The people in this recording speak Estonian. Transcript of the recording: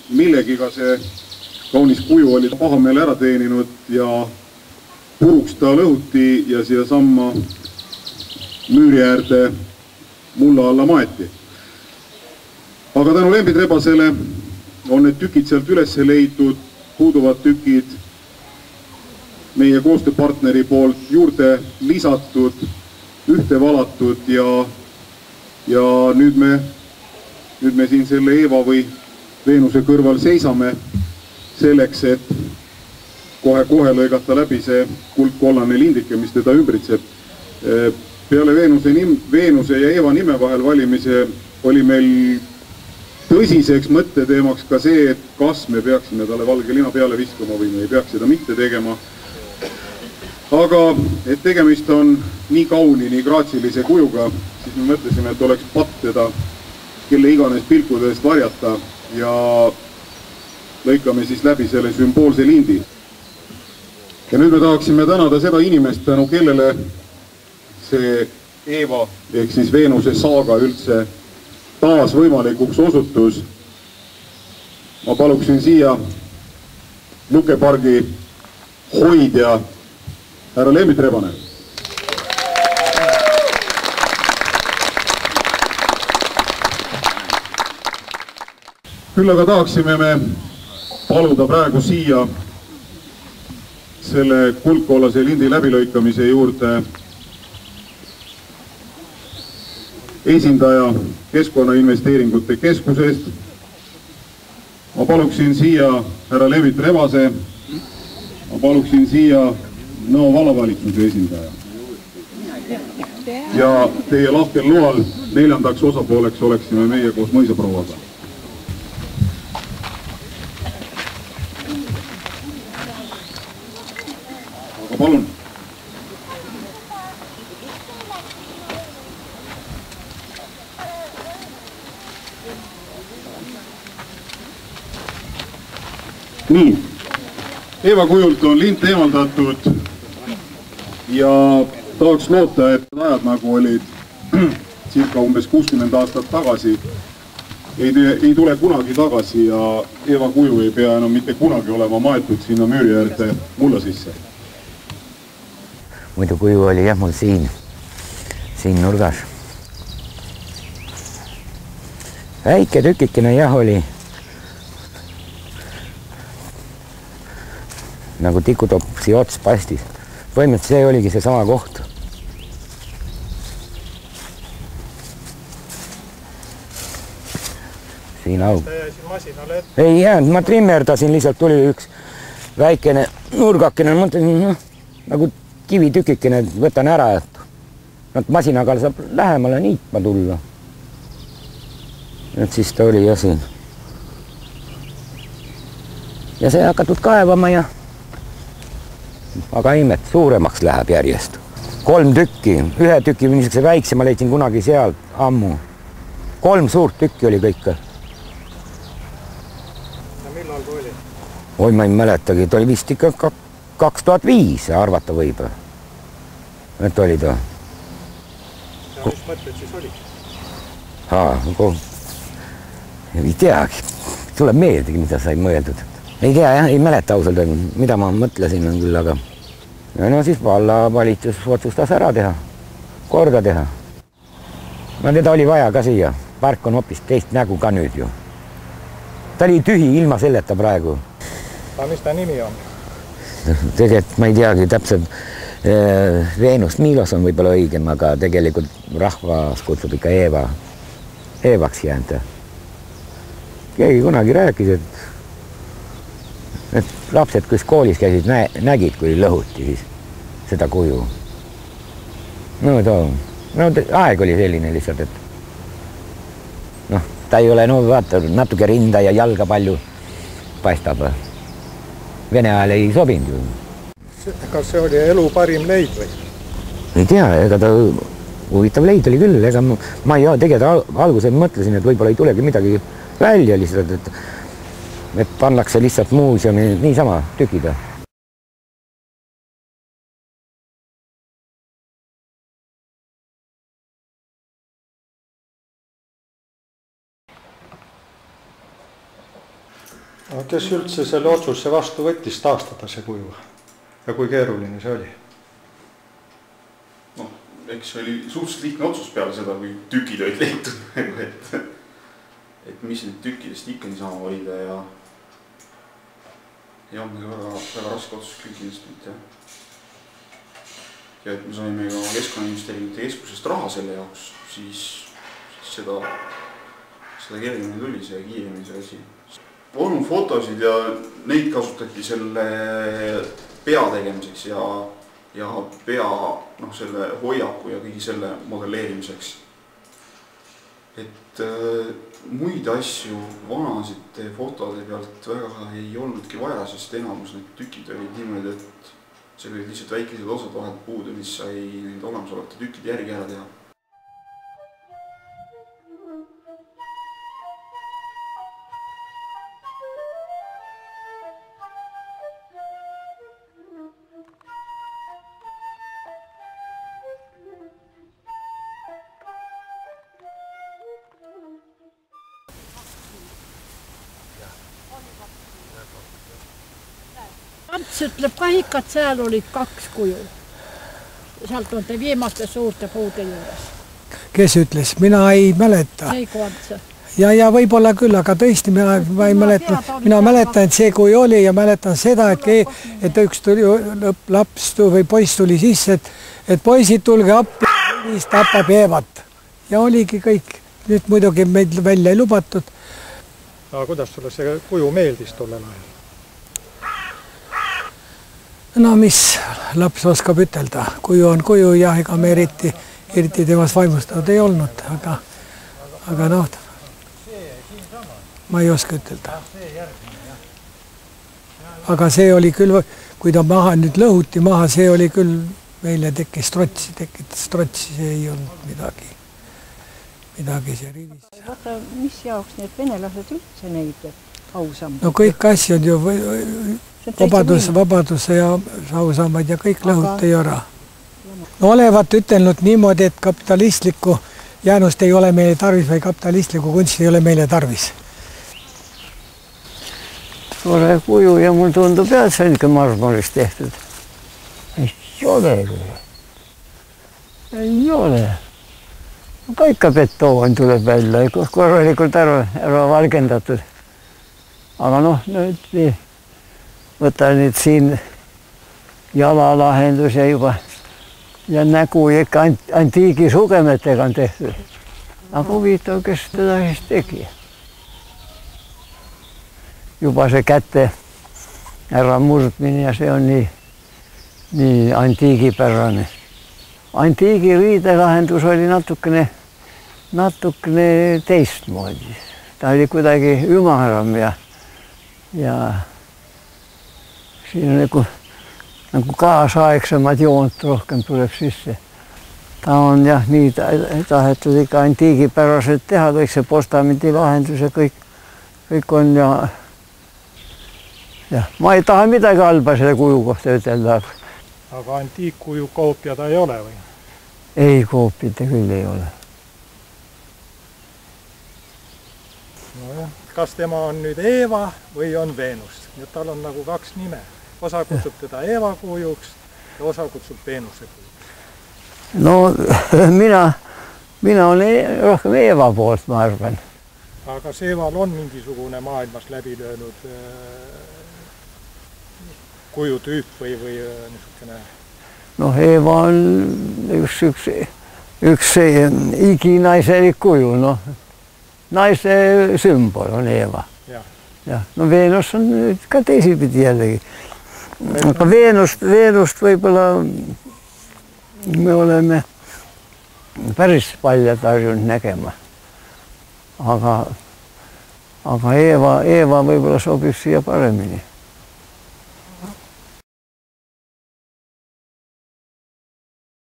Millegiga see kaunis kuju oli pahameele ära teeninud ja puruks ta lõhuti ja siia samma müüri äärde mulla alla maeti. Aga tänu Lembit Rebasele on need tükid sealt üles leidnud, puuduvad tükid meie koostööpartneri poolt juurde lisatud, ühte valatud ja nüüd me siin selle Eeva või Veenuse kõrval seisame selleks, et kohe lõigata läbi see kuldkollane lindike, mis teda ümbritseb. Peale Veenuse ja Eeva nime vahel valimise oli meil tõsiseks mõtteteemaks ka see, et kas me peaksime talle valge lina peale viskama või me ei peaks seda mitte tegema. Aga et tegemist on nii kauni, nii graatsilise kujuga, siis me mõtlesime, et oleks patt teda kelle iganes pilkudest varjata ja lõikame siis läbi selle sümboolse lindi. Ja nüüd me tahaksime tänada seda inimest, tänu kellele see Eeva ehk siis Veenuse saaga üldse taas võimalikuks osutus. Ma paluksin siia Lukepargi hoidja härra Lembit Rebane. Küll aga tahaksime me paluda praegu siia selle kuldkollase lindi läbilõikamise juurde esindaja Keskkonnainvesteeringute Keskusest. Ma paluksin siia härra Lembit Rebase, ma paluksin siia Nõo vallavalitsuse esindaja. Ja teie lahkel loal 4. osapooleks oleksime meie koos mõisaprouaga. Aga palun. Nii, Eeva kujult on lint eemaldatud ja tahaks loota, et ajad nagu olid circa umbes 60 aastat tagasi ei tule kunagi tagasi ja Eeva kuju ei pea enam mitte kunagi olema maetud sinna müüri äärde mulla sisse. Muidu kuju oli jah mul siin nurgas. Väike tükikene jah oli. Nagu tikutopsi ots paistis. Põhimõtteliselt see oligi see sama koht. Siin aug. Ei jäänud, ma trimmerdasin, lihtsalt tuli üks väikene nurgakene, mõtlesin, nagu kivitükikene, võtan ära, et masinaga saab lähemale niitma tulla. Et siis ta oli ja siin. Ja see hakatud kaevama ja aga imet, suuremaks läheb järjest. 3 tükki, ühe tüki niisuguse väiksema leidsin kunagi seal ammu. 3 suurt tükki oli kõik. Ja millal kui oli? Oi, ma ei mäletagi, ta oli vist ikka 2005 arvata võib. Et oli ta. Ja mis mõtted siis oli? Ei teagi, tuleb meeldigi, mida sai mõeldud. Ei tea jah, ei mäleta ausalt, mida ma mõtlesin küll, aga no siis vallavalitsus otsustas ära teha, korda teha. No teda oli vaja ka siia, park on hoopis teist nägu ka nüüd ju. Ta oli tühi ilma selleta praegu. Aga mis ta nimi on? Tegelikult ma ei teagi täpselt, Veenust Miilos on võib-olla õigem, aga tegelikult rahvas kutsub ikka Eevaks jäänud. Keegi kunagi rääkis, et lapsed, kus koolis käisid, nägid, kui lõhuti siis seda kuju. No aeg oli selline lihtsalt, et ta ei ole, vaata, natuke rinda ja jalga palju paistab. Vene ajal ei sobinud ju. Kas see oli elu parim leid või? Ei tea, ega ta huvitav leid oli küll, ega ma ei tegelikult alguses mõtlesin, et võib-olla ei tulegi midagi välja lihtsalt, et pannakse lihtsalt muuseumi niisama tükida. No, kes üldse selle otsuse vastu võttis taastada see kuju ja kui keeruline see oli? Noh, eks see oli suhteliselt lihtne otsus peale seda, kui tükid olid leitud, et mis need tükkidest ikka niisama hoida ja on väga raske otsus küll kindlasti. Ja et me saime ka Keskkonnainvesteeringute Keskusest raha selle jaoks, siis seda kergemini tuli see kiiremini see asi. On fotosid ja neid kasutati selle pea tegemiseks ja pea selle hoiaku ja kõigi selle modelleerimiseks. Et muid asju vanasid fotode pealt väga ei olnudki vaja, sest enamus need tükid olid niimoodi, et see olid lihtsalt väikesed osad vahelt puudu, mis sai neid olemasolevate tükkide järgi ära teha. Ants ütleb ka ikka, et seal olid 2 kuju. Sealt on viimaste suurte puude juures. Kes ütles? Mina ei mäleta. Seiku Ants. Ja võib-olla küll, aga tõesti ma ei mäleta. Mina mäletan, et see kui oli ja mäletan seda, et üks laps või poiss tuli sisse, et poisid tulge appi, siis tapab Eevat. Ja oligi kõik. Nüüd muidugi meid välja ei lubatud. Aga kuidas sulle see kuju meeldis tollel ajal? No mis laps oskab ütelda, kuju on kuju ja ega me eriti temast vaimustanud ei olnud, aga noh, ma ei oska ütelda. Aga see oli küll, kui ta nüüd lõhuti maha, see oli küll, meile tekkis trotsi, see ei olnud midagi see rivis. Vaata, mis jaoks need venelased üldse neid ausamad? No kõik asjad ju vabaduse ja ausamad ja kõik lõhuti ära. No olevat ütelnud niimoodi, et kapitalistlikku jäänust ei ole meile tarvis või kapitalistlikku kunsti ei ole meile tarvis. Tore kuju ja mul tundub jah, et see on ikka marmorist tehtud. Ei ole küll. Ei ole. Ka ikka betoon tuleb välja, korralikult ära valgendatud. Aga noh, nüüd võta nüüd siin jalalahendus ja juba ja nägu ikka antiigisugemetega on tehtud. Aga huvitav, kes teda siis tegi. Juba see kätte ära murdmine ja see on nii antiigipärane. Antiigi riidelahendus oli natukene teistmoodi. Ta oli kuidagi ümaram ja siin on nagu kaasaegsemad joont rohkem tuleb sisse. Ta on jah nii tahetud ikka antiigipäraselt teha, kõik see postamenti lahendus ja kõik on ja ma ei taha midagi halba selle kuju kohta ütelda. Aga antiikkuju koopia ta ei ole või? Ei, koopita küll ei ole. Nojah, kas tema on nüüd Eeva või on Veenus? Nüüd tal on nagu 2 nime. Osa kutsub teda Eeva kujuks ja osa kutsub Veenuse kujuks. No mina olen rohkem Eeva poolt, ma arvan. Aga kas Eeval on mingisugune maailmas läbi löönud kujutüüp või niisugune? No Eeva on üks iginaiselik kuju, noh. Naise sümbol on Eeva. Ja. No Veenus on ka teisipidi jällegi. Aga Veenust võib-olla me oleme päris paljad harjunud nägema. Aga Eeva võib-olla sobib siia paremini.